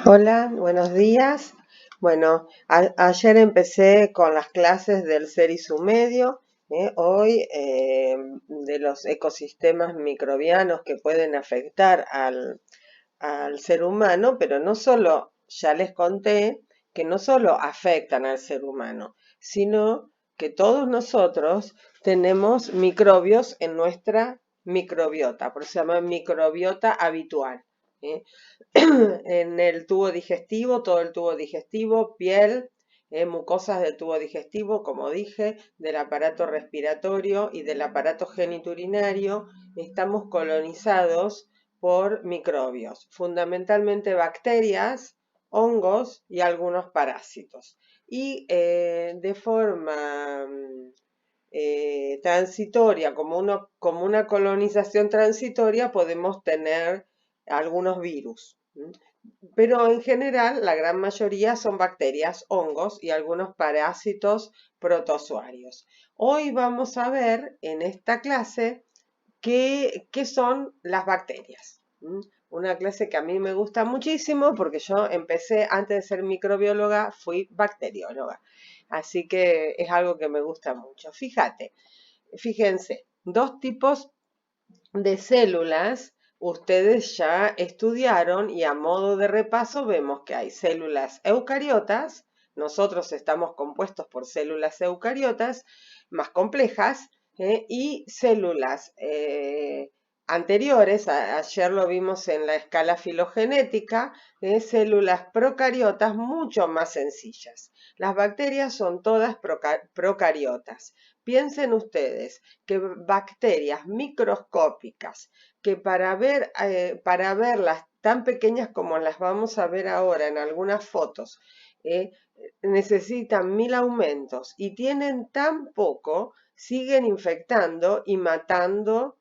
Hola, buenos días. Bueno, ayer empecé con las clases del ser y su medio. Hoy de los ecosistemas microbianos que pueden afectar al ser humano, pero no solo, ya les conté, que no solo afectan al ser humano, sino que todos nosotros tenemos microbios en nuestra microbiota, por eso se llama microbiota habitual. ¿eh? En el tubo digestivo, todo el tubo digestivo, piel, mucosas del tubo digestivo, como dije, del aparato respiratorio y del aparato geniturinario, estamos colonizados por microbios, fundamentalmente bacterias, hongos y algunos parásitos. Y de forma transitoria, como una colonización transitoria, podemos tener algunos virus. Pero en general, la gran mayoría son bacterias, hongos y algunos parásitos protozoarios. Hoy vamos a ver en esta clase qué son las bacterias. Una clase que a mí me gusta muchísimo porque yo empecé, antes de ser microbióloga, fui bacterióloga. Así que es algo que me gusta mucho. Fíjense, dos tipos de células ustedes ya estudiaron y a modo de repaso vemos que hay células eucariotas, nosotros estamos compuestos por células eucariotas más complejas y células anteriores, ayer lo vimos en la escala filogenética, células procariotas mucho más sencillas. Las bacterias son todas procariotas. Piensen ustedes que bacterias microscópicas que para verlas tan pequeñas como las vamos a ver ahora en algunas fotos, necesitan 1000 aumentos y tienen tan poco, siguen infectando y matando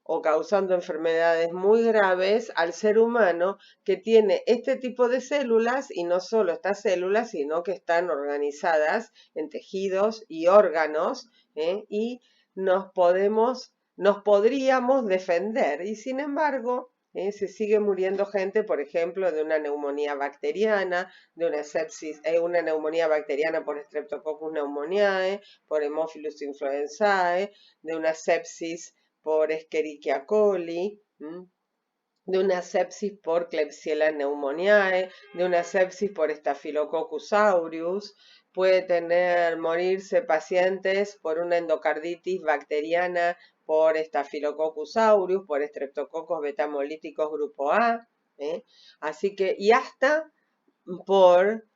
o causando enfermedades muy graves al ser humano que tiene este tipo de células y no solo estas células, sino que están organizadas en tejidos y órganos y nos podríamos defender y sin embargo se sigue muriendo gente, por ejemplo, de una neumonía bacteriana, de una sepsis, una neumonía bacteriana por Streptococcus pneumoniae, por Haemophilus influenzae, de una sepsis por Escherichia coli, de una sepsis por Klebsiella pneumoniae, de una sepsis por Staphylococcus aureus, puede morirse pacientes por una endocarditis bacteriana por Staphylococcus aureus, por Streptococcus betamolíticos grupo A, así que, y hasta por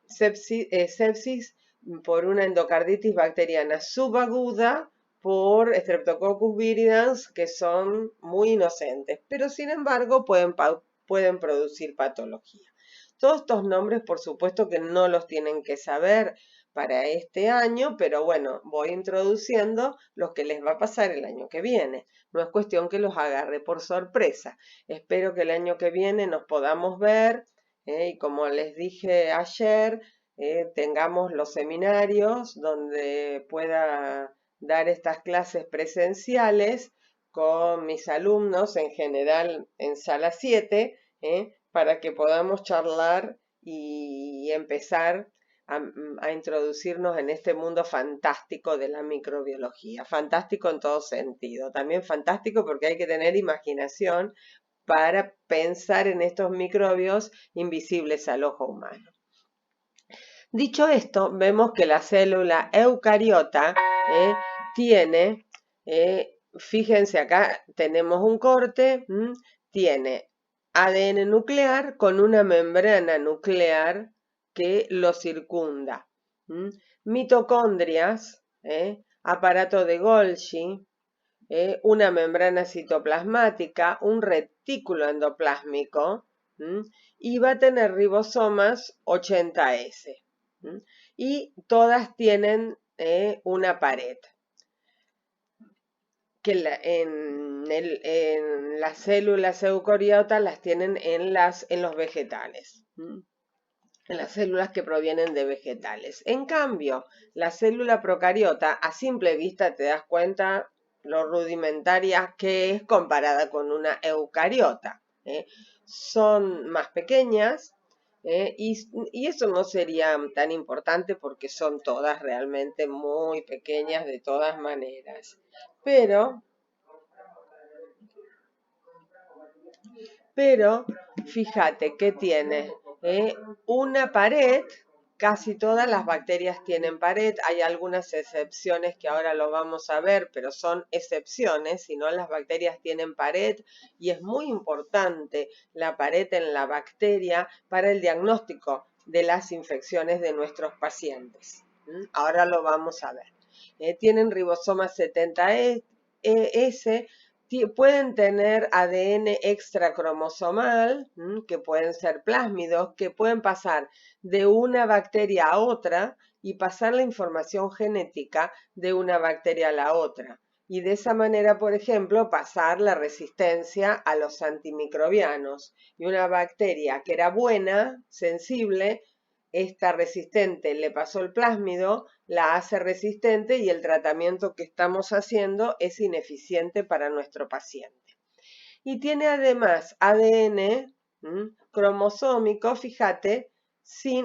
sepsis por una endocarditis bacteriana subaguda por Streptococcus viridans, que son muy inocentes, pero sin embargo pueden producir patología. Todos estos nombres, por supuesto que no los tienen que saber para este año, pero bueno, voy introduciendo los que les va a pasar el año que viene. No es cuestión que los agarre por sorpresa. Espero que el año que viene nos podamos ver y como les dije ayer, tengamos los seminarios donde pueda dar estas clases presenciales con mis alumnos, en general en sala 7, para que podamos charlar y empezar a introducirnos en este mundo fantástico de la microbiología. Fantástico en todo sentido. También fantástico porque hay que tener imaginación para pensar en estos microbios invisibles al ojo humano. Dicho esto, vemos que la célula eucariota tiene, fíjense acá, tenemos un corte, tiene ADN nuclear con una membrana nuclear que lo circunda. Mitocondrias, aparato de Golgi, una membrana citoplasmática, un retículo endoplásmico y va a tener ribosomas 80S. Y todas tienen una pared que en las células eucariotas las tienen en los vegetales, en las células que provienen de vegetales. En cambio, la célula procariota, a simple vista te das cuenta lo rudimentaria que es comparada con una eucariota. Son más pequeñas y eso no sería tan importante porque son todas realmente muy pequeñas de todas maneras. Pero fíjate que tiene una pared. Casi todas las bacterias tienen pared, hay algunas excepciones que ahora lo vamos a ver, pero son excepciones, si no las bacterias tienen pared y es muy importante la pared en la bacteria para el diagnóstico de las infecciones de nuestros pacientes. Ahora lo vamos a ver. Tienen ribosoma 70S, pueden tener ADN extracromosomal, que pueden ser plásmidos, que pueden pasar de una bacteria a otra y pasar la información genética de una bacteria a la otra. Y de esa manera, por ejemplo, pasar la resistencia a los antimicrobianos. Y una bacteria que era buena, sensible, esta resistente le pasó el plásmido, la hace resistente y el tratamiento que estamos haciendo es ineficiente para nuestro paciente. Y tiene además ADN cromosómico, fíjate,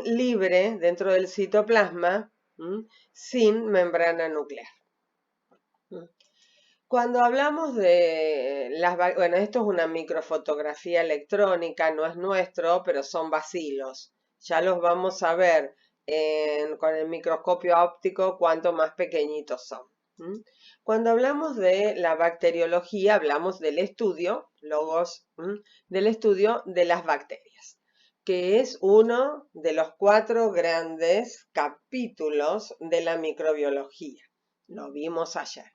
libre dentro del citoplasma, sin membrana nuclear. Cuando hablamos de bueno, esto es una microfotografía electrónica, no es nuestro, pero son bacilos. Ya los vamos a ver con el microscopio óptico cuánto más pequeñitos son. Cuando hablamos de la bacteriología, hablamos del estudio, del estudio de las bacterias, que es uno de los 4 grandes capítulos de la microbiología. Lo vimos ayer.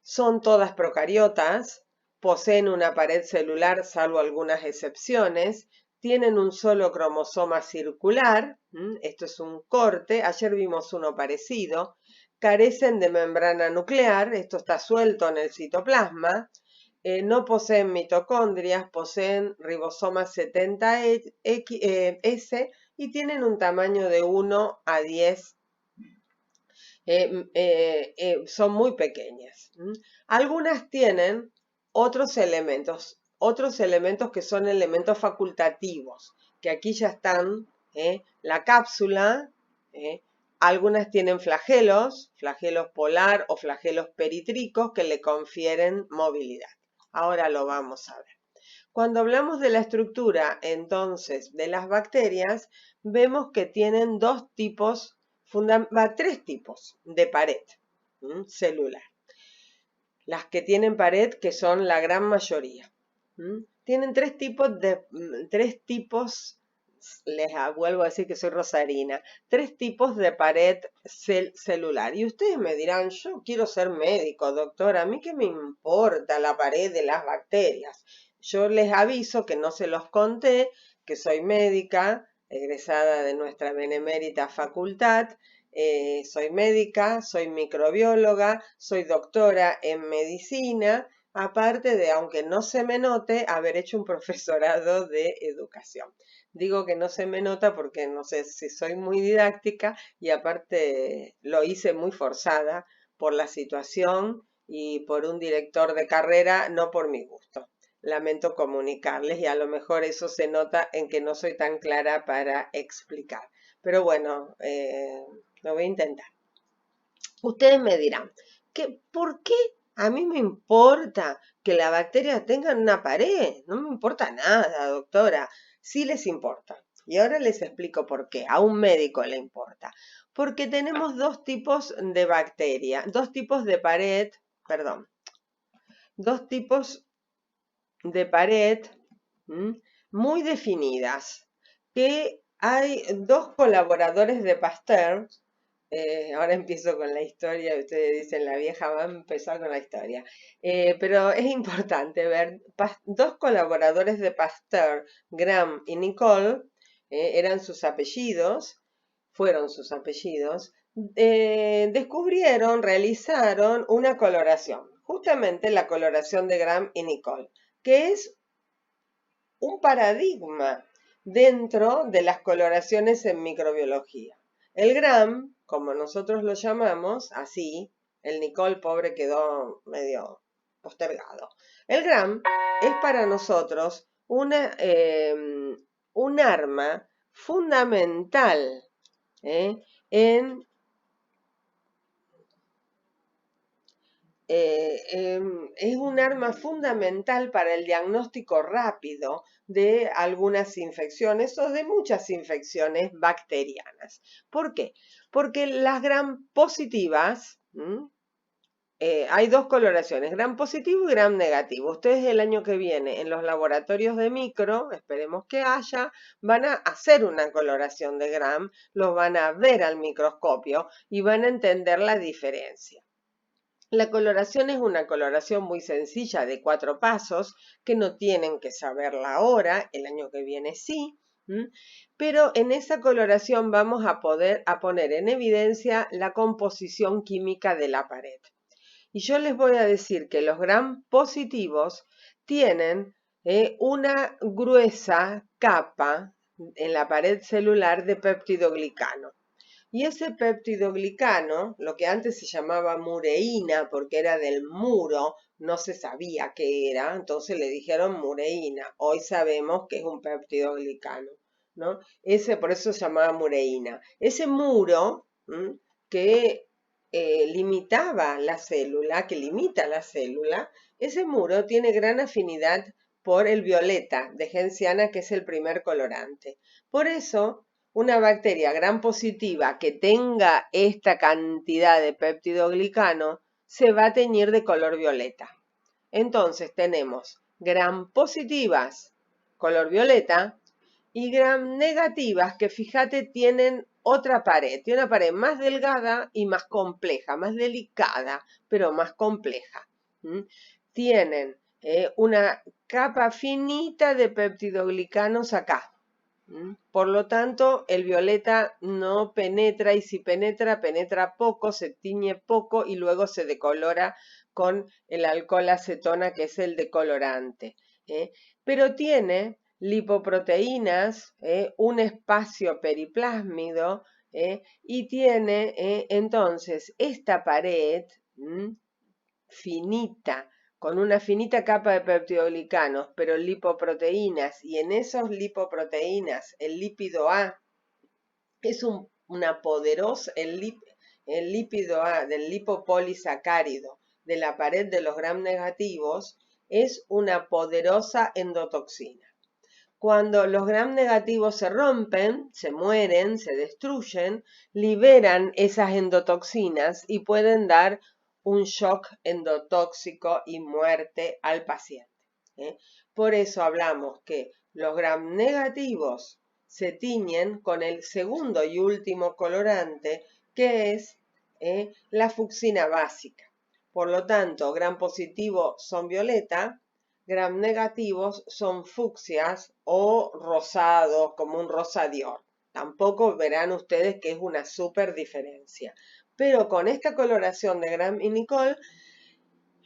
Son todas procariotas, poseen una pared celular salvo algunas excepciones, tienen un solo cromosoma circular, esto es un corte, ayer vimos uno parecido, carecen de membrana nuclear, esto está suelto en el citoplasma, no poseen mitocondrias, poseen ribosoma 70S y tienen un tamaño de 1 a 10 son muy pequeñas. Algunas tienen otros elementos que son elementos facultativos, que aquí ya están, la cápsula, algunas tienen flagelos polar o flagelos peritricos que le confieren movilidad. Ahora lo vamos a ver. Cuando hablamos de la estructura, entonces, de las bacterias, vemos que tienen tres tipos de pared celular. Las que tienen pared, que son la gran mayoría. Tienen tres tipos, les vuelvo a decir que soy rosarina, 3 tipos de pared celular. Y ustedes me dirán, yo quiero ser médico, doctora, ¿a mí qué me importa la pared de las bacterias? Yo les aviso que no se los conté, que soy médica, egresada de nuestra benemérita facultad, soy médica, soy microbióloga, soy doctora en medicina, aparte de, aunque no se me note, haber hecho un profesorado de educación. Digo que no se me nota porque no sé si soy muy didáctica y aparte lo hice muy forzada por la situación y por un director de carrera, no por mi gusto. Lamento comunicarles y a lo mejor eso se nota en que no soy tan clara para explicar. Pero bueno, lo voy a intentar. Ustedes me dirán, ¿por qué a mí me importa que la bacteria tenga una pared? No me importa nada, doctora. Sí les importa. Y ahora les explico por qué. A un médico le importa. Porque tenemos 2 tipos de bacteria, 2 tipos de pared, perdón, 2 tipos de pared muy definidas, que hay 2 colaboradores de Pasteur. Ahora empiezo con la historia, ustedes dicen la vieja va a empezar con la historia, pero es importante ver, 2 colaboradores de Pasteur, Graham y Nicole, eran sus apellidos, fueron sus apellidos, realizaron una coloración, justamente la coloración de Graham y Nicole, que es un paradigma dentro de las coloraciones en microbiología. El Gram, como nosotros lo llamamos, así, el Nicole pobre quedó medio postergado. El Gram es para nosotros un arma fundamental en es un arma fundamental para el diagnóstico rápido de algunas infecciones o de muchas infecciones bacterianas. ¿Por qué? Porque las gram positivas, hay dos coloraciones, gram positivo y gram negativo. Ustedes el año que viene en los laboratorios de micro, esperemos que haya, van a hacer una coloración de gram, los van a ver al microscopio y van a entender la diferencia. La coloración es una coloración muy sencilla de 4 pasos que no tienen que saberla ahora, el año que viene sí, pero en esa coloración vamos a poner en evidencia la composición química de la pared. Y yo les voy a decir que los gram positivos tienen una gruesa capa en la pared celular de peptidoglicano. Y ese peptidoglicano, lo que antes se llamaba mureína porque era del muro, no se sabía qué era, entonces le dijeron mureína. Hoy sabemos que es un peptidoglicano, ¿no? Por eso se llamaba mureína. Ese muro que limitaba la célula, que limita la célula, ese muro tiene gran afinidad por el violeta de genciana, que es el primer colorante. Por eso, una bacteria gram positiva que tenga esta cantidad de peptidoglicano se va a teñir de color violeta. Entonces tenemos gram positivas, color violeta, y gram negativas que fíjate tienen otra pared, tiene una pared más delgada y más compleja, más delicada, pero más compleja. Tienen una capa finita de peptidoglicanos acá. Por lo tanto, el violeta no penetra y si penetra, penetra poco, se tiñe poco y luego se decolora con el alcohol acetona, que es el decolorante. Pero tiene lipoproteínas, un espacio periplásmido y tiene entonces esta pared finita, con una finita capa de peptidoglicanos, pero lipoproteínas, y en esos lipoproteínas el lípido A es una poderosa, el lípido A del lipopolisacárido de la pared de los gram negativos es una poderosa endotoxina. Cuando los gram negativos se rompen, se mueren, se destruyen, liberan esas endotoxinas y pueden dar un shock endotóxico y muerte al paciente. Por eso hablamos que los gram negativos se tiñen con el segundo y último colorante, que es la fucsina básica. Por lo tanto, gram positivo son violeta, gram negativos son fucsias o rosados, como un rosa Dior. Tampoco verán ustedes que es una súper diferencia. Pero con esta coloración de gram y Nicole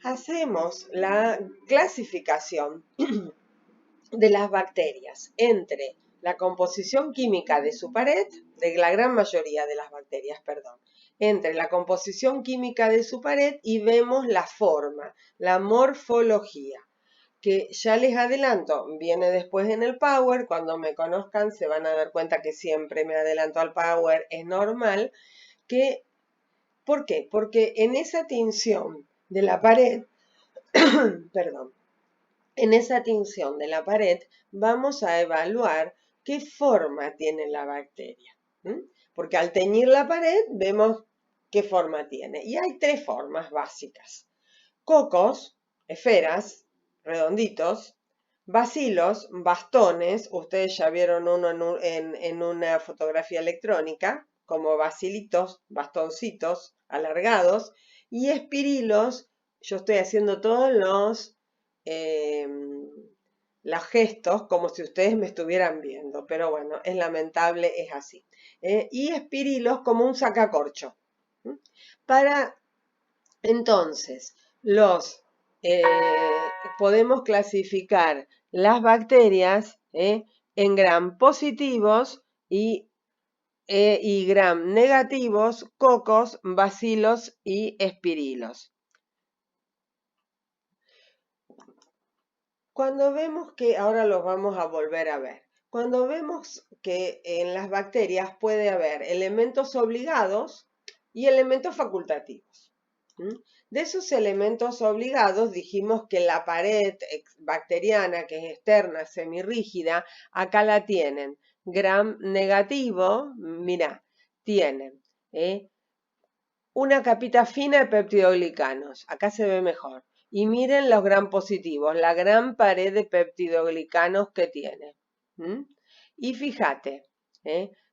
hacemos la clasificación de las bacterias entre la composición química de su pared, de la gran mayoría de las bacterias, perdón, entre la composición química de su pared y vemos la forma, la morfología, que ya les adelanto, viene después en el Power. Cuando me conozcan se van a dar cuenta que siempre me adelanto al Power, es normal. ¿Por qué? Porque en esa tinción de la pared, perdón, en esa tinción de la pared vamos a evaluar qué forma tiene la bacteria. Porque al teñir la pared vemos qué forma tiene. Y hay 3 formas básicas. Cocos, esferas, redonditos, bacilos, bastones, ustedes ya vieron uno en una fotografía electrónica, como bacilitos, bastoncitos alargados, y espirilos, yo estoy haciendo todos los gestos como si ustedes me estuvieran viendo, pero bueno, es lamentable, es así. Y espirilos como un sacacorcho. Para entonces, podemos clasificar las bacterias en gram positivos y gram negativos, cocos, bacilos y espirilos. Cuando vemos que, ahora los vamos a volver a ver, cuando vemos que en las bacterias puede haber elementos obligados y elementos facultativos. De esos elementos obligados dijimos que la pared bacteriana, que es externa, semirrígida, acá la tienen. Gram negativo, mira, tienen una capita fina de peptidoglicanos. Acá se ve mejor. Y miren los gram positivos, la gran pared de peptidoglicanos que tiene. Y fíjate,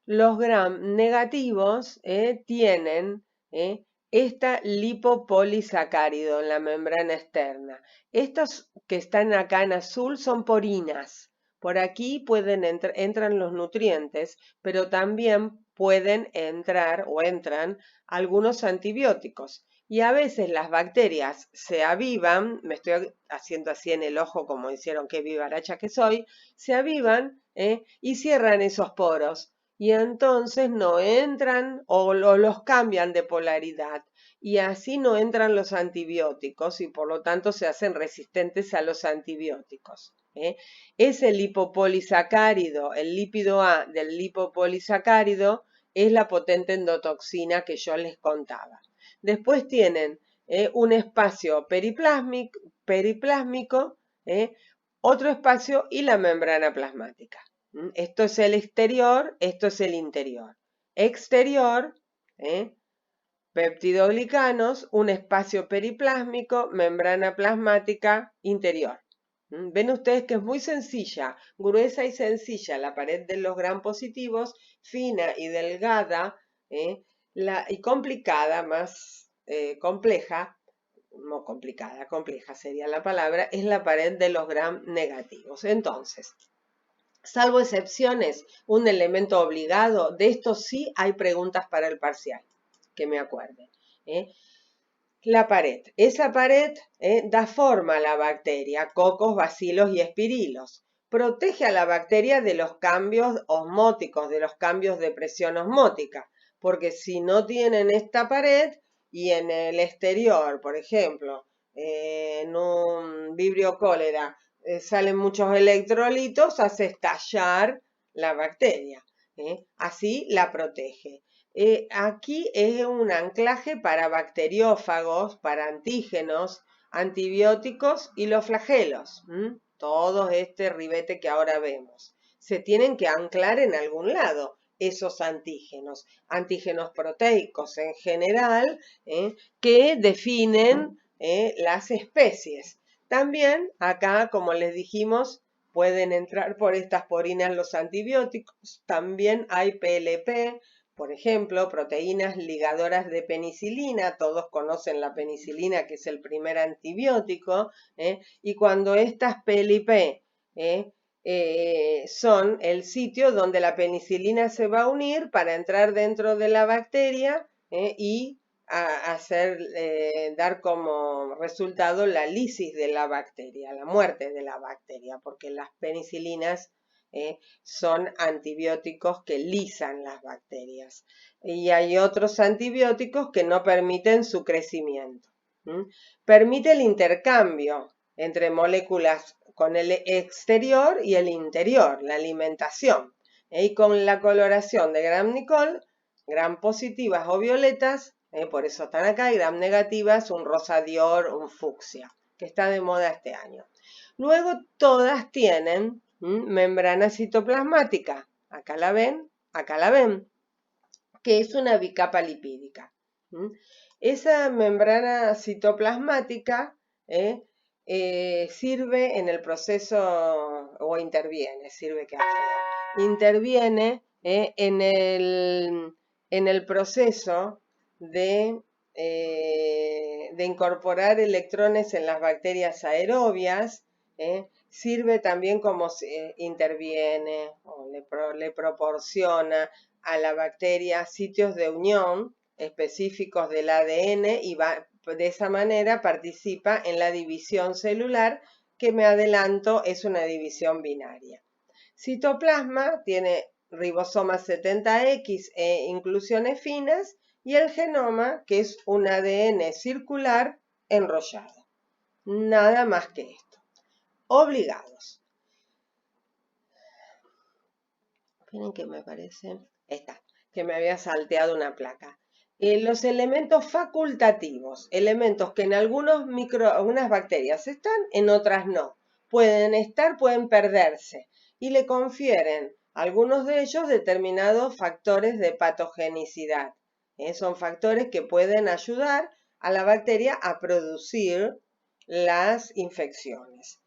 los gram negativos tienen esta lipopolisacárido en la membrana externa. Estos que están acá en azul son porinas. Por aquí entran los nutrientes, pero también pueden entrar o entran algunos antibióticos. Y a veces las bacterias se avivan, me estoy haciendo así en el ojo como hicieron qué vivaracha que soy, se avivan y cierran esos poros. Y entonces no entran o los cambian de polaridad. Y así no entran los antibióticos y por lo tanto se hacen resistentes a los antibióticos. Ese lipopolisacárido, el lípido A del lipopolisacárido, es la potente endotoxina que yo les contaba. Después tienen un espacio periplásmico, otro espacio y la membrana plasmática. Esto es el exterior, esto es el interior. Exterior, peptidoglicanos, un espacio periplásmico, membrana plasmática, interior. Ven ustedes que es muy sencilla, gruesa y sencilla la pared de los gram positivos, fina y delgada, y complicada, más compleja, no complicada, compleja sería la palabra, es la pared de los gram negativos. Entonces, salvo excepciones, un elemento obligado, de esto sí hay preguntas para el parcial, que me acuerde. La pared. Esa pared da forma a la bacteria, cocos, bacilos y espirilos. Protege a la bacteria de los cambios osmóticos, de los cambios de presión osmótica, porque si no tienen esta pared y en el exterior, por ejemplo, en un vibrio cólera salen muchos electrolitos, hace estallar la bacteria. Así la protege. Aquí es un anclaje para bacteriófagos, para antígenos, antibióticos y los flagelos. Todo este ribete que ahora vemos. Se tienen que anclar en algún lado esos antígenos, antígenos proteicos en general, que definen las especies. También acá, como les dijimos, pueden entrar por estas porinas los antibióticos. También hay PLP, por ejemplo, proteínas ligadoras de penicilina, todos conocen la penicilina que es el primer antibiótico, y cuando estas PLP son el sitio donde la penicilina se va a unir para entrar dentro de la bacteria y dar como resultado la lisis de la bacteria, la muerte de la bacteria, porque las penicilinas son antibióticos que lisan las bacterias. Y hay otros antibióticos que no permiten su crecimiento. Permite el intercambio entre moléculas con el exterior y el interior, la alimentación. Y con la coloración de gram-nicol, gram positivas o violetas, por eso están acá, y gram negativas, un rosa dior, un fucsia, que está de moda este año. Luego todas tienen membrana citoplasmática. Acá la ven, que es una bicapa lipídica. Esa membrana citoplasmática sirve en el proceso, o interviene, interviene en el proceso de incorporar electrones en las bacterias aerobias, sirve también como interviene o le proporciona a la bacteria sitios de unión específicos del ADN y de esa manera participa en la división celular, que me adelanto es una división binaria. Citoplasma tiene ribosomas 70X e inclusiones finas, y el genoma, que es un ADN circular enrollado. Nada más que esto. obligados. Miren que me parece, esta, que me había salteado una placa. Los elementos facultativos, elementos que en algunas bacterias están, en otras no. Pueden estar, pueden perderse y le confieren algunos de ellos determinados factores de patogenicidad. Son factores que pueden ayudar a la bacteria a producir las infecciones.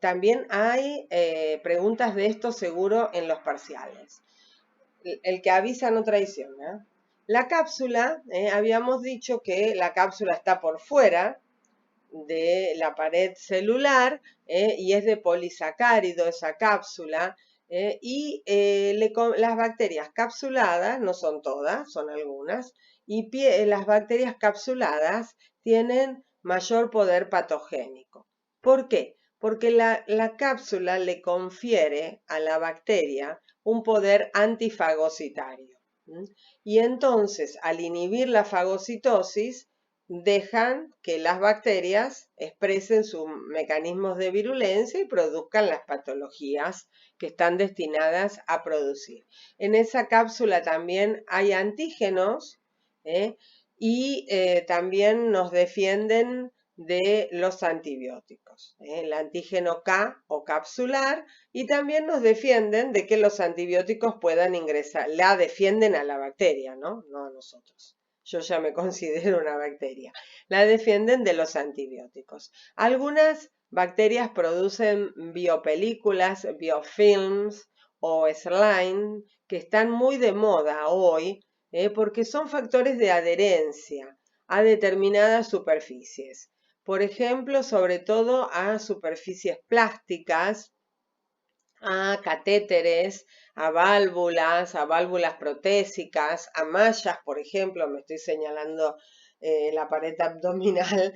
También hay preguntas de esto seguro en los parciales. El que avisa no traiciona. La cápsula, habíamos dicho que la cápsula está por fuera de la pared celular y es de polisacárido esa cápsula. Las bacterias capsuladas, no son todas, son algunas, y las bacterias capsuladas tienen mayor poder patogénico. ¿Por qué? Porque la cápsula le confiere a la bacteria un poder antifagocitario. Y entonces, al inhibir la fagocitosis, dejan que las bacterias expresen sus mecanismos de virulencia y produzcan las patologías que están destinadas a producir. En esa cápsula también hay antígenos y también nos defienden de los antibióticos, el antígeno K o capsular, y también nos defienden de que los antibióticos puedan ingresar, la defienden a la bacteria, ¿no? No a nosotros. Yo ya me considero una bacteria. La defienden de los antibióticos. Algunas bacterias producen biopelículas, biofilms o slime que están muy de moda hoy porque son factores de adherencia a determinadas superficies. Por ejemplo, sobre todo a superficies plásticas, a catéteres, a válvulas protésicas, a mallas, por ejemplo, me estoy señalando la pared abdominal,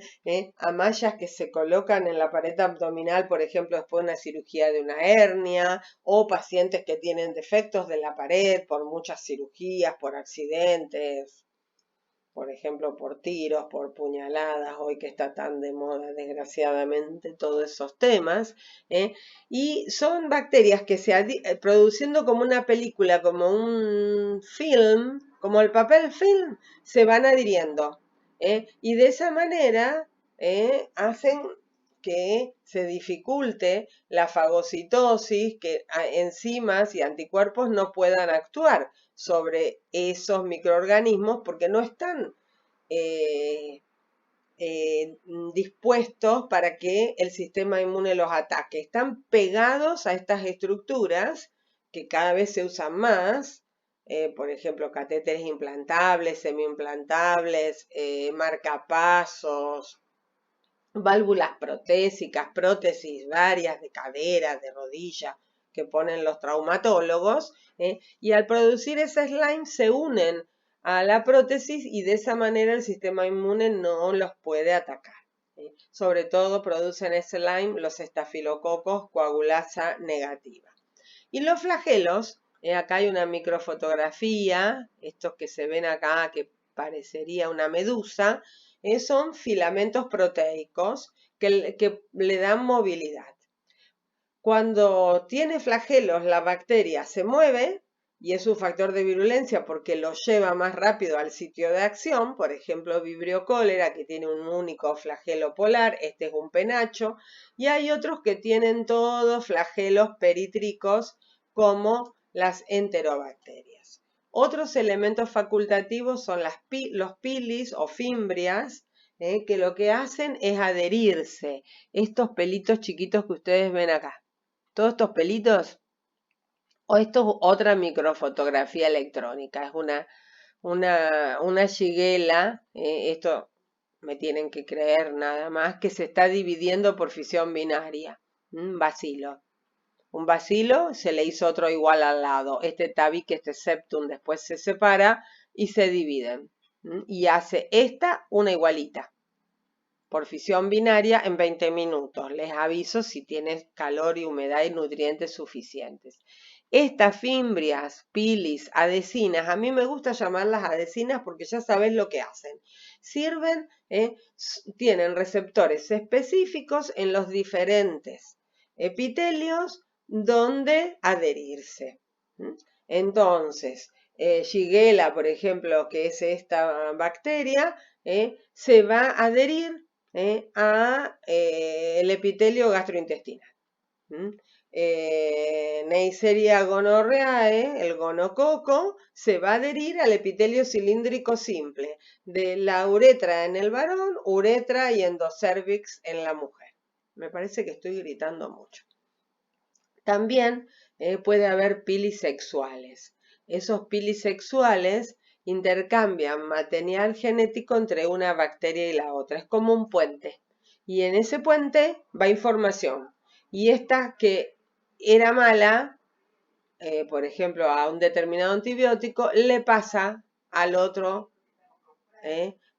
a mallas que se colocan en la pared abdominal, por ejemplo, después de una cirugía de una hernia, o pacientes que tienen defectos de la pared por muchas cirugías, por accidentes, por ejemplo, por tiros, por puñaladas, hoy que está tan de moda, desgraciadamente, todos esos temas. Y son bacterias que produciendo como una película, como un film, como el papel film, se van adhiriendo. Y de esa manera hacen que se dificulte la fagocitosis, que enzimas y anticuerpos no puedan actuar sobre esos microorganismos porque no están dispuestos para que el sistema inmune los ataque. Están pegados a estas estructuras que cada vez se usan más, por ejemplo, catéteres implantables, semi-implantables, marcapasos, válvulas protésicas, prótesis varias de cadera, de rodilla, que ponen los traumatólogos, y al producir ese slime se unen a la prótesis y de esa manera el sistema inmune no los puede atacar. Sobre todo producen slime los estafilococos coagulasa negativa. Y los flagelos, acá hay una microfotografía, estos que se ven acá que parecería una medusa, son filamentos proteicos que le dan movilidad. Cuando tiene flagelos, la bacteria se mueve y es un factor de virulencia porque lo lleva más rápido al sitio de acción. Por ejemplo, Vibrio cholera, que tiene un único flagelo polar, este es un penacho, y hay otros que tienen todos flagelos peritricos como las enterobacterias. Otros elementos facultativos son los pilis o fimbrias, que lo que hacen es adherirse. Estos pelitos chiquitos que ustedes ven acá. Todos estos pelitos, o esto es otra microfotografía electrónica, es una shigella, esto me tienen que creer nada más, que se está dividiendo por fisión binaria, bacilo. Un bacilo se le hizo otro igual al lado, este tabique, este septum, después se separa y se dividen, y hace esta una igualita por fisión binaria en 20 minutos. Les aviso si tienes calor y humedad y nutrientes suficientes. Estas fimbrias, pilis, adhesinas, a mí me gusta llamarlas adhesinas porque ya sabes lo que hacen. Sirven, tienen receptores específicos en los diferentes epitelios donde adherirse. Entonces, Shigella, por ejemplo, que es esta bacteria, se va a adherir a el epitelio gastrointestinal. Neisseria gonorrhoeae, el gonococo, se va a adherir al epitelio cilíndrico simple de la uretra en el varón, uretra y endocervix en la mujer. Me parece que estoy gritando mucho. También puede haber pilisexuales. Esos pilisexuales intercambian material genético entre una bacteria y la otra. Es como un puente. Y en ese puente va información. Y esta que era mala, por ejemplo, a un determinado antibiótico, le pasa al otro,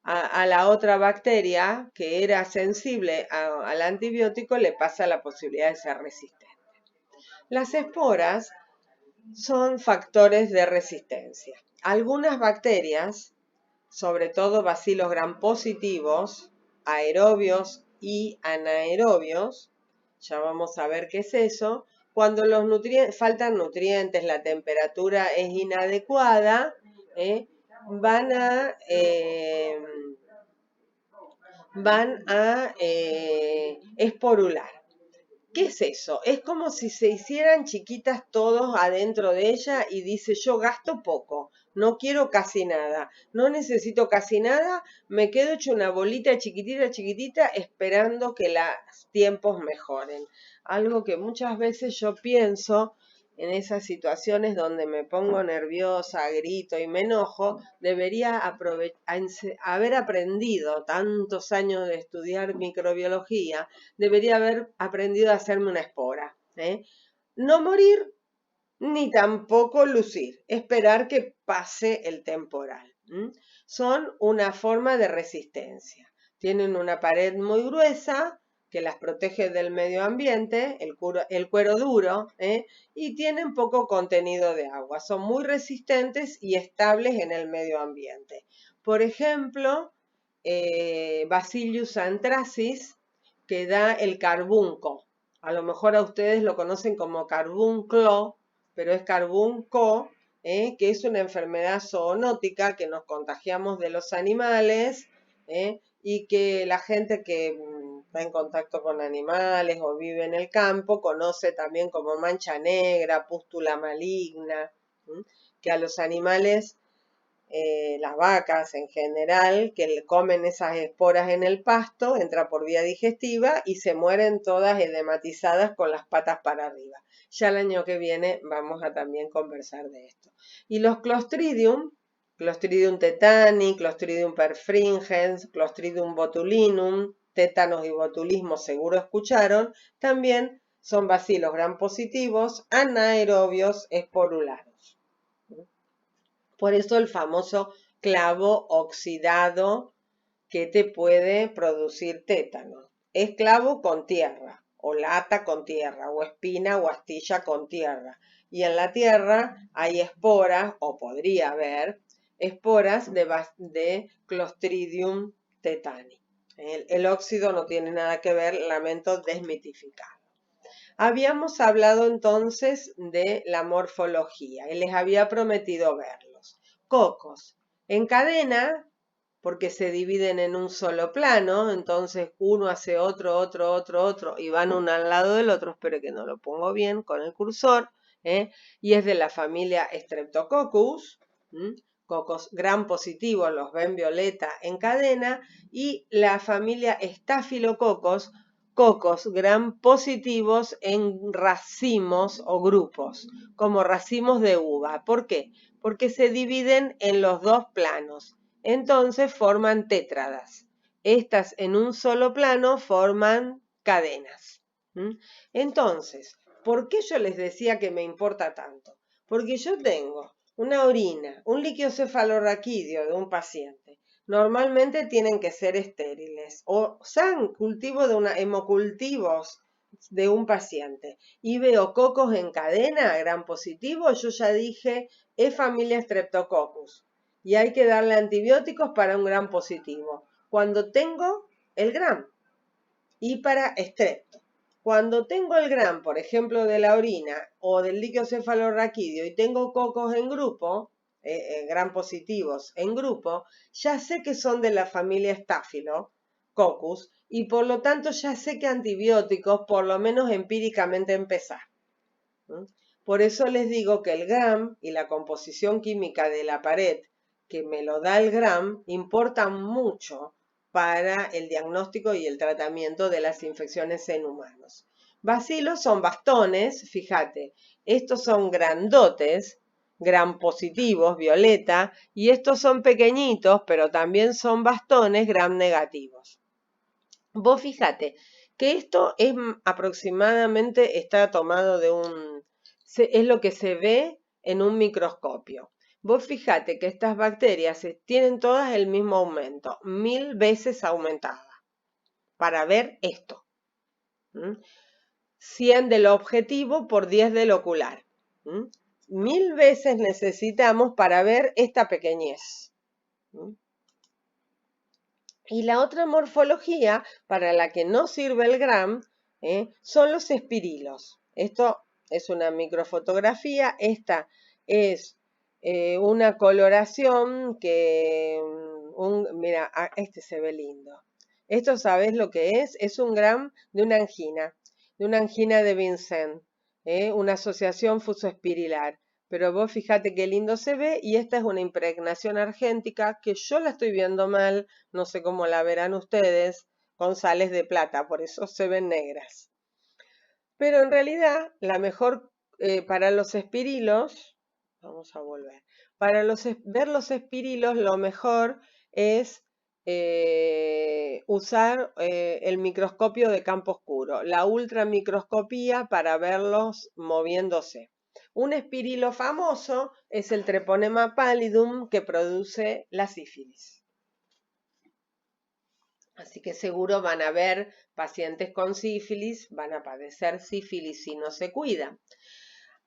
a la otra bacteria que era sensible al antibiótico, le pasa la posibilidad de ser resistente. Las esporas son factores de resistencia. Algunas bacterias, sobre todo bacilos gram positivos, aerobios y anaerobios, ya vamos a ver qué es eso, cuando los faltan nutrientes, la temperatura es inadecuada, van a esporular. ¿Qué es eso? Es como si se hicieran chiquitas todos adentro de ella y dice, yo gasto poco, no quiero casi nada, no necesito casi nada, me quedo hecho una bolita chiquitita, chiquitita, esperando que los tiempos mejoren. Algo que muchas veces yo pienso en esas situaciones donde me pongo nerviosa, grito y me enojo, debería haber aprendido tantos años de estudiar microbiología, debería haber aprendido a hacerme una espora. No morir ni tampoco lucir, esperar que pase el temporal. Son una forma de resistencia. Tienen una pared muy gruesa que las protege del medio ambiente, el cuero duro, y tienen poco contenido de agua. Son muy resistentes y estables en el medio ambiente. Por ejemplo, Bacillus anthracis, que da el carbunco. A lo mejor a ustedes lo conocen como carbunclo, pero es carbunco, que es una enfermedad zoonótica que nos contagiamos de los animales, y que la gente que está en contacto con animales o vive en el campo conoce también como mancha negra, pústula maligna, que a los animales, las vacas en general, que comen esas esporas en el pasto, entra por vía digestiva y se mueren todas edematizadas con las patas para arriba. Ya el año que viene vamos a también conversar de esto. Y los Clostridium tetani, Clostridium perfringens, Clostridium botulinum, tétanos y botulismo seguro escucharon, también son bacilos gram positivos, anaerobios, esporulados. Por eso el famoso clavo oxidado que te puede producir tétano. Es clavo con tierra, o lata con tierra, o espina o astilla con tierra. Y en la tierra hay esporas, o podría haber, esporas de Clostridium tetani. El óxido no tiene nada que ver, lamento desmitificar. Habíamos hablado entonces de la morfología y les había prometido verlos. Cocos en cadena, porque se dividen en un solo plano, entonces uno hace otro, y van uno al lado del otro, espero que no lo pongo bien con el cursor, y es de la familia Streptococcus, cocos gram positivos, los ven violeta en cadena, y la familia Staphylococcus, cocos gram positivos en racimos o grupos, como racimos de uva. ¿Por qué? Porque se dividen en los dos planos. Entonces forman tétradas. Estas en un solo plano forman cadenas. Entonces, ¿por qué yo les decía que me importa tanto? Porque yo tengo una orina, un líquido cefalorraquídeo de un paciente. Normalmente tienen que ser estériles o cultivo de hemocultivos de un paciente y veo cocos en cadena, gram positivo, yo ya dije, es familia Streptococcus y hay que darle antibióticos para un gram positivo cuando tengo el gram y para estrepto. cuando tengo el Gram, por ejemplo, de la orina o del líquido cefalorraquídeo y tengo cocos en grupo, Gram positivos en grupo, ya sé que son de la familia Staphylococcus y por lo tanto ya sé que antibióticos, por lo menos empíricamente empezar. Por eso les digo que el Gram y la composición química de la pared que me lo da el Gram importan mucho para el diagnóstico y el tratamiento de las infecciones en humanos. Bacilos son bastones, fíjate, estos son grandotes, Gram positivos, violeta, y estos son pequeñitos, pero también son bastones Gram negativos. Vos fíjate que esto es aproximadamente, está tomado de es lo que se ve en un microscopio. Vos fíjate que estas bacterias tienen todas el mismo aumento, 1000 veces aumentada, para ver esto. 100 del objetivo por 10 del ocular. 1000 veces necesitamos para ver esta pequeñez. Y la otra morfología para la que no sirve el Gram son los espirilos. Esto es una microfotografía, esta es una coloración que, mira, este se ve lindo. Esto, ¿sabes lo que es? Es un Gram de una angina de Vincent, una asociación fusoespirilar. Pero vos fíjate qué lindo se ve y esta es una impregnación argéntica que yo la estoy viendo mal, no sé cómo la verán ustedes, con sales de plata, por eso se ven negras. Pero en realidad la mejor para los espirilos, vamos a volver, para ver los espirilos lo mejor es usar el microscopio de campo oscuro, la ultramicroscopía para verlos moviéndose. Un espirilo famoso es el Treponema pallidum que produce la sífilis. Así que seguro van a ver pacientes con sífilis, van a padecer sífilis si no se cuidan.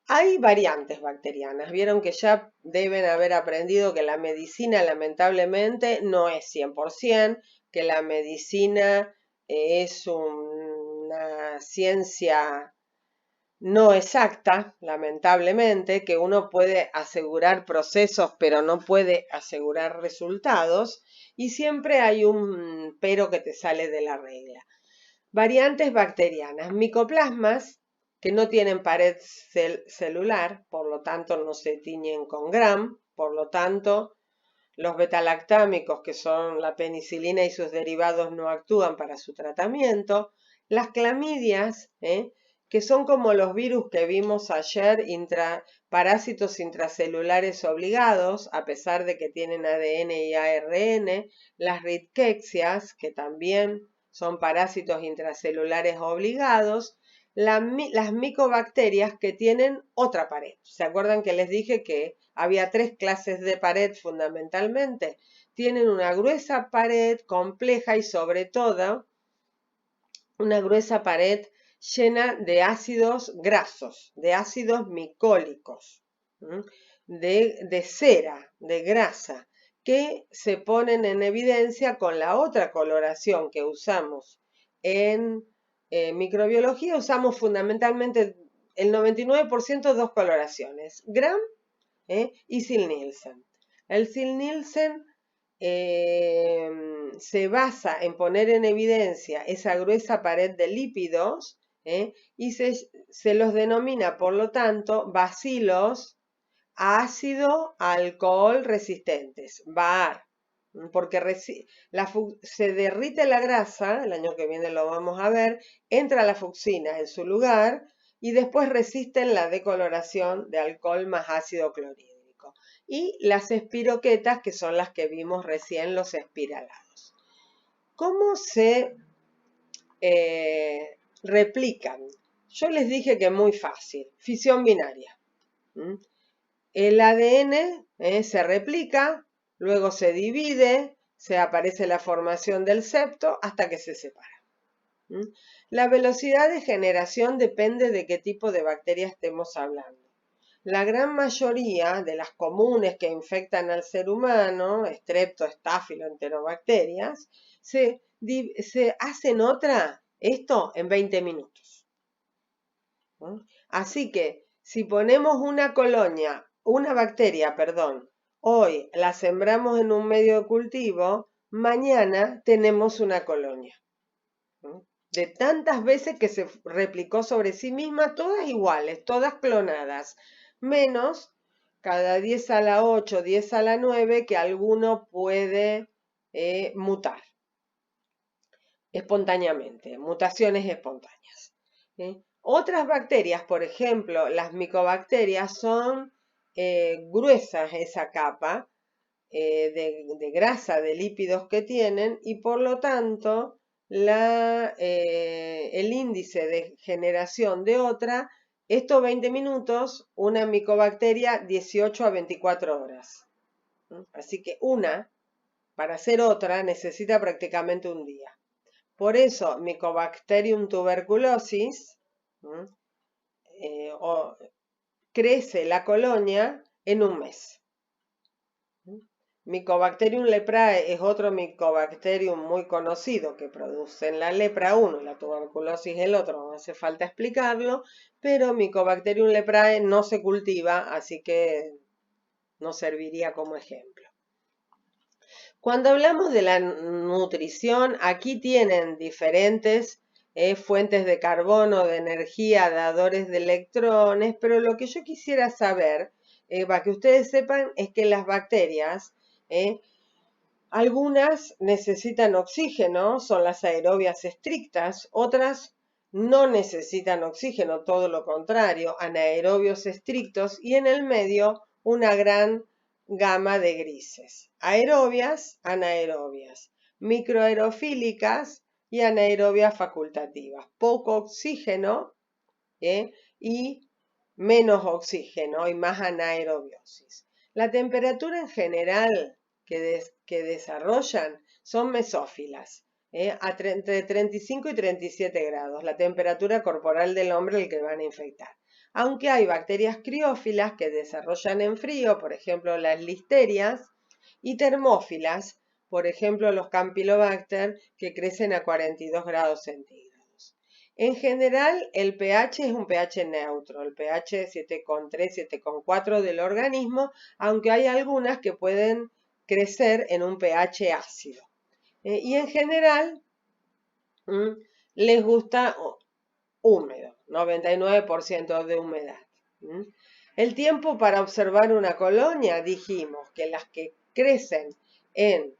Hay variantes bacterianas. Vieron que ya deben haber aprendido que la medicina lamentablemente no es 100%, que la medicina es una ciencia no exacta, lamentablemente, que uno puede asegurar procesos pero no puede asegurar resultados y siempre hay un pero que te sale de la regla. Variantes bacterianas, micoplasmas que no tienen pared celular, por lo tanto no se tiñen con Gram, por lo tanto los betalactámicos que son la penicilina y sus derivados no actúan para su tratamiento, las clamidias, que son como los virus que vimos ayer, parásitos intracelulares obligados, a pesar de que tienen ADN y ARN, las ricketsias, que también son parásitos intracelulares obligados, las micobacterias que tienen otra pared. ¿Se acuerdan que les dije que había 3 clases de pared fundamentalmente? Tienen una gruesa pared compleja y sobre todo una gruesa pared llena de ácidos grasos, de ácidos micólicos, de cera, de grasa, que se ponen en evidencia con la otra coloración que usamos en microbiología. Usamos fundamentalmente el 99% dos coloraciones, Gram y Ziehl-Neelsen. El Ziehl-Neelsen se basa en poner en evidencia esa gruesa pared de lípidos y se los denomina, por lo tanto, bacilos ácido alcohol resistentes, BAR, porque se derrite la grasa, el año que viene lo vamos a ver, entra la fucsina en su lugar y después resisten la decoloración de alcohol más ácido clorhídrico. Y las espiroquetas, que son las que vimos recién, los espiralados. ¿Cómo se replican? Yo les dije que muy fácil, fisión binaria. El ADN se replica, luego se divide, se aparece la formación del septo hasta que se separa. La velocidad de generación depende de qué tipo de bacteria estemos hablando. La gran mayoría de las comunes que infectan al ser humano, Strepto, Staphylo, enterobacterias, se hacen esto en 20 minutos. Así que si ponemos una bacteria, perdón, hoy la sembramos en un medio de cultivo, mañana tenemos una colonia. De tantas veces que se replicó sobre sí misma, todas iguales, todas clonadas, menos cada 10 a la 8, 10 a la 9, que alguno puede mutar espontáneamente, mutaciones espontáneas. Otras bacterias, por ejemplo, las micobacterias son gruesas esa capa de grasa, de lípidos que tienen y por lo tanto el índice de generación de otra, estos 20 minutos, una micobacteria 18 a 24 horas. Así que para hacer otra, necesita prácticamente un día. Por eso, Mycobacterium tuberculosis crece la colonia en un mes. Mycobacterium leprae es otro Mycobacterium muy conocido que producen la lepra uno y la tuberculosis el otro, no hace falta explicarlo, pero Mycobacterium leprae no se cultiva, así que no serviría como ejemplo. Cuando hablamos de la nutrición, aquí tienen diferentes fuentes de carbono, de energía, dadores de electrones, pero lo que yo quisiera saber, para que ustedes sepan, es que las bacterias, algunas necesitan oxígeno, son las aerobias estrictas, otras no necesitan oxígeno, todo lo contrario, anaerobios estrictos, y en el medio una gran gama de grises, aerobias, anaerobias, microaerofílicas y anaerobias facultativas, poco oxígeno y menos oxígeno y más anaerobiosis. La temperatura en general que desarrollan son mesófilas, entre 35 y 37 grados, la temperatura corporal del hombre el que van a infectar. Aunque hay bacterias criófilas que desarrollan en frío, por ejemplo las listerias, y termófilas, por ejemplo los Campylobacter, que crecen a 42 grados centígrados. En general, el pH es un pH neutro, el pH 7,3, 7,4 del organismo, aunque hay algunas que pueden crecer en un pH ácido. Y en general, les gusta húmedo, 99% de humedad. El tiempo para observar una colonia, dijimos que las que crecen en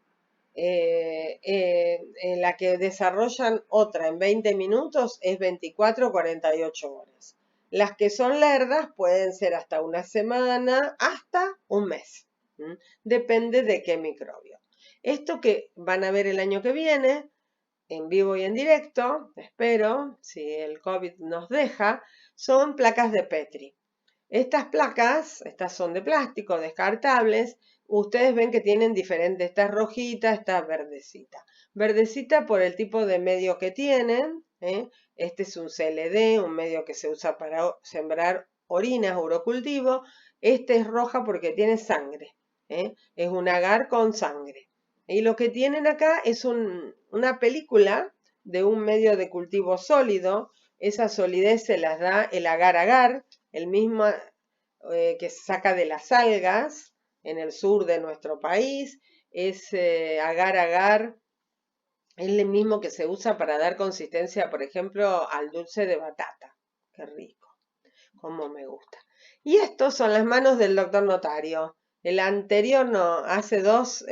la que desarrollan otra en 20 minutos es 24 o 48 horas. Las que son lerdas pueden ser hasta una semana, hasta un mes. Depende de qué microbio. Esto que van a ver el año que viene, en vivo y en directo, espero, si el COVID nos deja, son placas de Petri. Estas placas, estas son de plástico, descartables. Ustedes ven que tienen diferentes, esta es rojita, esta es verdecita. Verdecita por el tipo de medio que tienen. Este es un CLD, un medio que se usa para sembrar orinas, urocultivo. Este es roja porque tiene sangre. Es un agar con sangre. Y lo que tienen acá es una película de un medio de cultivo sólido. Esa solidez se las da el agar-agar, el mismo que se saca de las algas en el sur de nuestro país. Es agar-agar, es el mismo que se usa para dar consistencia, por ejemplo, al dulce de batata. Qué rico, como me gusta. Y estos son las manos del doctor notario. El anterior no, hace dos,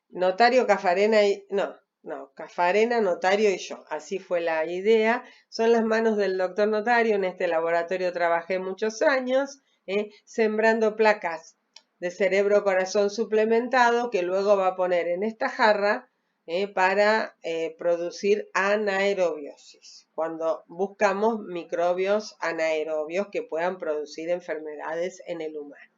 notario Cafarena y... No, Cafarena, notario y yo. Así fue la idea. Son las manos del doctor notario. En este laboratorio trabajé muchos años, sembrando placas de cerebro corazón suplementado que luego va a poner en esta jarra para producir anaerobiosis. Cuando buscamos microbios anaerobios que puedan producir enfermedades en el humano.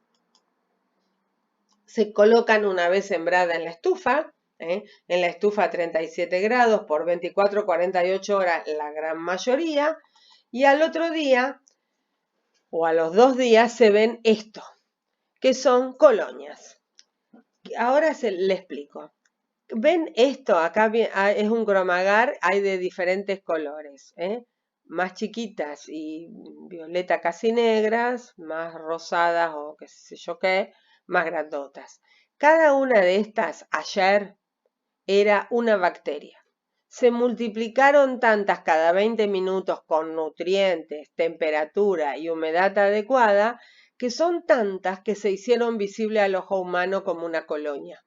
Se colocan una vez sembrada en la estufa a 37 grados por 24-48 horas la gran mayoría, y al otro día o a los 2 días se ven esto, que son colonias. Ahora le explico. ¿Ven esto? Acá es un cromagar, hay de diferentes colores. más chiquitas y violeta casi negras, más rosadas o qué sé yo qué, más grandotas. Cada una de estas ayer era una bacteria. Se multiplicaron tantas cada 20 minutos con nutrientes, temperatura y humedad adecuada que son tantas que se hicieron visible al ojo humano como una colonia.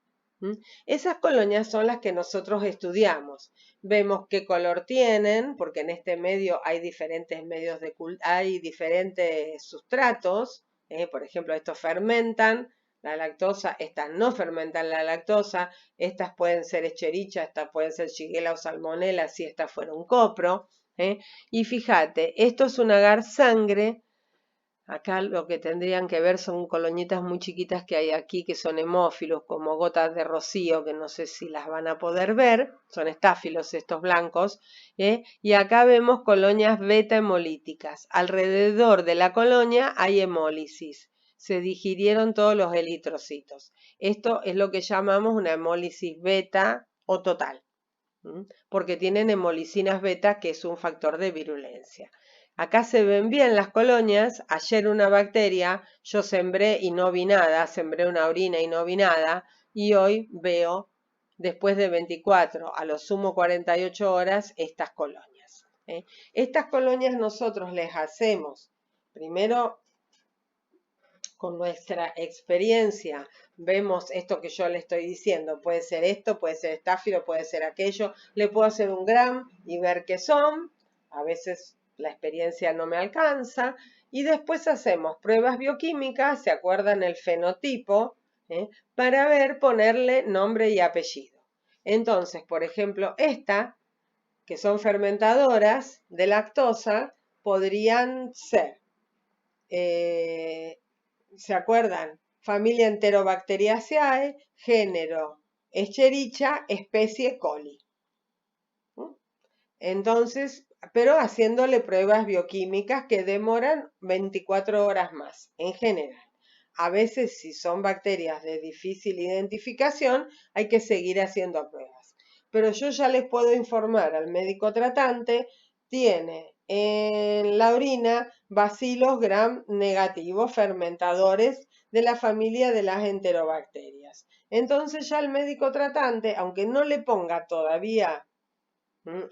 Esas colonias son las que nosotros estudiamos. Vemos qué color tienen, porque en este medio hay diferentes medios hay diferentes sustratos. Por ejemplo, estos fermentan la lactosa, estas no fermentan la lactosa, estas pueden ser Escherichia, estas pueden ser Shigella o Salmonella si esta fuera un copro. Y fíjate, esto es un agar sangre. Acá lo que tendrían que ver son colonitas muy chiquitas que hay aquí que son hemófilos, como gotas de rocío, que no sé si las van a poder ver, son estáfilos estos blancos, y acá vemos colonias beta hemolíticas. Alrededor de la colonia hay hemólisis, se digirieron todos los eritrocitos. Esto es lo que llamamos una hemólisis beta o total, porque tienen hemolicinas beta, que es un factor de virulencia. Acá se ven bien las colonias. Ayer una bacteria, yo sembré y no vi nada, sembré una orina y no vi nada, y hoy veo, después de 24, a lo sumo 48 horas, estas colonias. Estas colonias nosotros les hacemos, primero con nuestra experiencia, vemos esto que yo le estoy diciendo, puede ser esto, puede ser estáfilo, puede ser aquello, le puedo hacer un gram y ver qué son, a veces la experiencia no me alcanza, y después hacemos pruebas bioquímicas, se acuerdan el fenotipo, para ver, ponerle nombre y apellido. Entonces, por ejemplo, esta, que son fermentadoras de lactosa, podrían ser, ¿se acuerdan? Familia Enterobacteriaceae, género Escherichia, especie coli. Entonces, pero haciéndole pruebas bioquímicas que demoran 24 horas más, en general. A veces, si son bacterias de difícil identificación, hay que seguir haciendo pruebas. Pero yo ya les puedo informar al médico tratante, tiene en la orina bacilos gram negativos, fermentadores de la familia de las enterobacterias. Entonces ya el médico tratante, aunque no le ponga todavía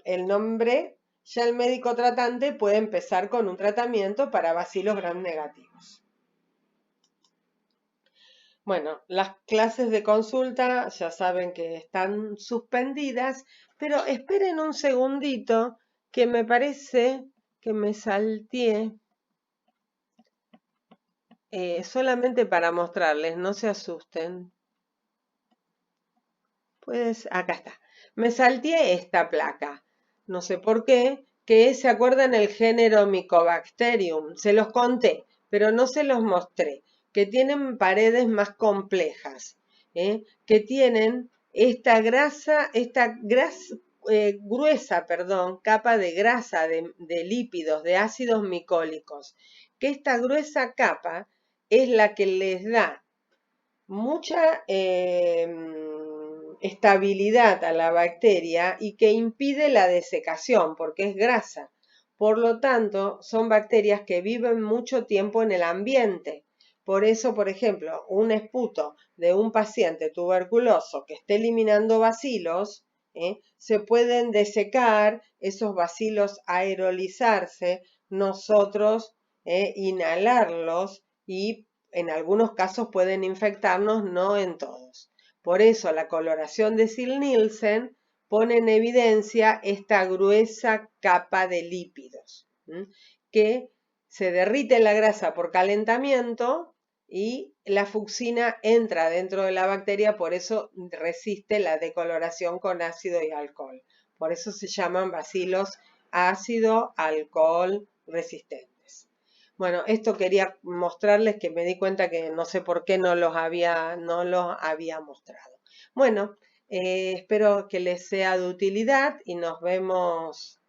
el nombre, ya el médico tratante puede empezar con un tratamiento para bacilos gram negativos. Bueno, las clases de consulta ya saben que están suspendidas, pero esperen un segundito que me parece que me salteé, solamente para mostrarles, no se asusten. Pues acá está. Me salteé esta placa, no sé por qué, que se acuerdan el género Mycobacterium. Se los conté, pero no se los mostré, que tienen paredes más complejas, que tienen esta gruesa, capa de grasa, de lípidos, de ácidos micólicos, que esta gruesa capa es la que les da mucha estabilidad a la bacteria y que impide la desecación porque es grasa. Por lo tanto, son bacterias que viven mucho tiempo en el ambiente. Por eso, por ejemplo, un esputo de un paciente tuberculoso que esté eliminando bacilos, se pueden desecar, esos bacilos aerolizarse, nosotros inhalarlos y en algunos casos pueden infectarnos, no en todos. Por eso la coloración de Ziehl-Neelsen pone en evidencia esta gruesa capa de lípidos, que se derrite la grasa por calentamiento y la fucsina entra dentro de la bacteria, por eso resiste la decoloración con ácido y alcohol. Por eso se llaman bacilos ácido-alcohol resistentes. Bueno, esto quería mostrarles, que me di cuenta que no sé por qué no los había mostrado. Bueno, espero que les sea de utilidad y nos vemos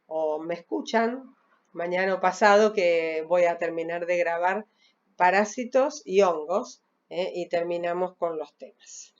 o me escuchan mañana o pasado, que voy a terminar de grabar parásitos y hongos, y terminamos con los temas.